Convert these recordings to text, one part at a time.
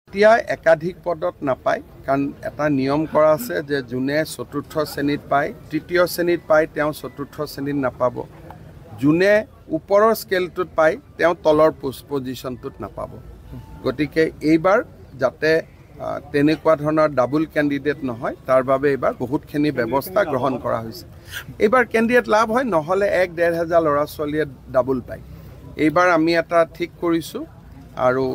এতিয়া একাধিক পদত নাপায় কাৰণ এটা নিয়ম কৰা আছে যে যোনে চতুৰ্থ শ্ৰেণীত পায় তৃতীয় শ্ৰেণীত পায় তেওঁ চতুৰ্থ শ্ৰেণীত নাপাব যোনে ওপৰৰ স্কেলটোত পায় তেওঁ তলৰ পজিশনটোত নাপাব গতিকে এইবাৰ যাতে তেনেকুৱা ধৰণৰ ডাবল ক্যান্ডিডেট নহয় তাৰ বাবে এইবাৰ বহুতখিনি ব্যৱস্থা গ্ৰহণ কৰা হৈছে এইবাৰ ক্যান্ডিডেট লাভ হয় নহলে 1.5 হাজাৰ ল'ৰা ছোৱালীয়ে ডাবল পায় এইবাৰ আমি এটা ঠিক কৰিছো আৰু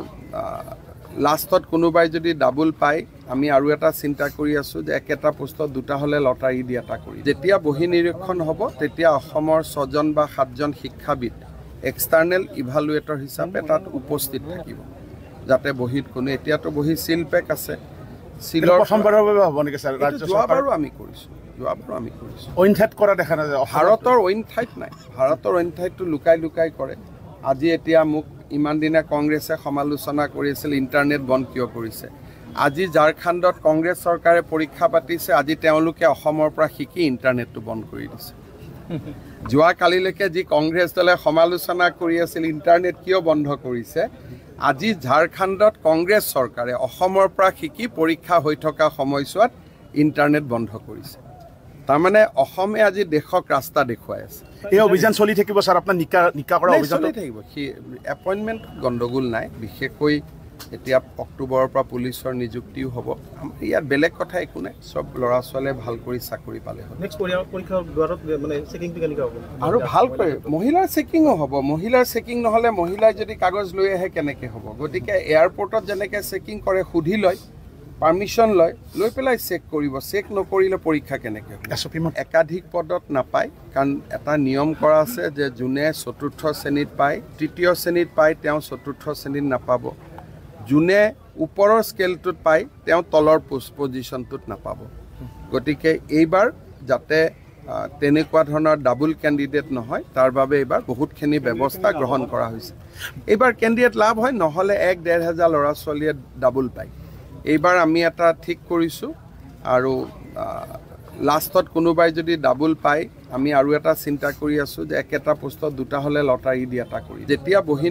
লাষ্টত কোনোবাই যদি ডাবল পায় আমি আৰু এটা চিন্তা কৰি আছো যে একেটা পোষ্টত দুটা হলে লটাৰী দি এটা কৰি যেতিয়া বহি নিৰীক্ষণ হ'ব তেতিয়া অসমৰ 6 জন বা 7 জন শিক্ষাবিদ এক্সটাৰ্নেল ইভালুৱেটৰ হিচাপে তাত উপস্থিত থাকিব যাতে বহিত কোনো এতিয়াতো বহি সিল পেক আছে সিলৰ প্ৰথমবাৰৰ বাবে হ'ব নেকি স্যাৰ ৰাজ্য চৰকাৰো আমি কৰিছো অইন ঠাইত কৰা দেখা নাযায় ভাৰতৰ অইন ঠাইত নাই ভাৰতৰ অইন ঠাইতো লুকাই কৰে আজি এতিয়া মোক ইমান দিনা কংগ্ৰেছে সমালোচনা কৰিছিল ইন্টাৰনেট বন্ধ কিয় কৰিছে আজি ঝাৰখণ্ডত কংগ্ৰেছ চৰকাৰে পৰীক্ষা পাতিছে আজি তেওঁলোকে অসমৰ পৰা শিকি ইন্টাৰনেটটো বন্ধ কৰি দিছে যোৱা কালিলৈকে যি কংগ্ৰেছ দলে সমালোচনা কৰি আছিল ইন্টাৰনেট কিয় বন্ধ কৰিছে আজি ঝাৰখণ্ডত কংগ্ৰেছ চৰকাৰে অসমৰ পৰা শিকি পৰীক্ষা হৈ থকা সময়ছোৱাত ইন্টাৰনেট বন্ধ কৰিছে তাৰমানে অসমে আজি দেশক ৰাস্তা দেখুৱাই আছে এই অভিযান চলি থাকিব স্যাৰ আপোনাৰ নিকা কৰা অভিযান চলি থাকিব এপইন্টমেন্ট গণ্ডগোল নাই বিশেষকৈ এতিয়া অক্টোবৰৰ পৰা পুলিচৰ নিযুক্তিও হ'ব আমাৰ ইয়াত বেলেগ কথা একো নাই সব ল'ৰা ছোৱালীয়ে ভাল কৰি চাকৰি পালে হ'ব নেক্সট পৰীক্ষা দুৱাৰত মানে চেকিংটো কেনেকৈ হ'ব আৰু ভাল কৰি মহিলাৰ চেকিংও হ'ব মহিলাৰ চেকিং নহলে মহিলাই যদি কাগজ লৈ আহে কেনেকৈ হ'ব গতিকে এয়াৰপৰ্টত যেনেকৈ চেকিং কৰে সুধি লয় পাৰমিশন লৈ পেলাই চেক কৰিব চেক নকৰিলে পৰীক্ষা কেনেকৈ একাধিক পদত নাপায় কাৰণ এটা নিয়ম কৰা আছে যে যোনে চতুৰ্থ শ্ৰেণীত পায় তৃতীয় শ্ৰেণীত পায় তেওঁ চতুৰ্থ শ্ৰেণীত নাপাব যোনে ওপৰৰ স্কেলটোত পায় তেওঁ তলৰ পজিশনটোত নাপাব গতিকে এইবাৰ যাতে তেনেকুৱা ধৰণৰ ডাবল ক্যান্ডিডেট নহয় তাৰ বাবে এইবাৰ বহুতখিনি ব্যৱস্থা গ্ৰহণ কৰা হৈছে এইবাৰ ক্যান্ডিডেট লাভ হয় নহলে 1.5 হাজাৰ ল'ৰা ছোৱালীয়ে ডাবল পায় এইবাৰ আমি এটা ঠিক কৰিছো আৰু লাষ্টত কোনোবাই যদি ডাবল পায় আমি আৰু এটা চিন্তা কৰি আছো যে একেটা পোষ্টত দুটা হলে লটাৰী দি এটা কৰি যেতিয়া বহি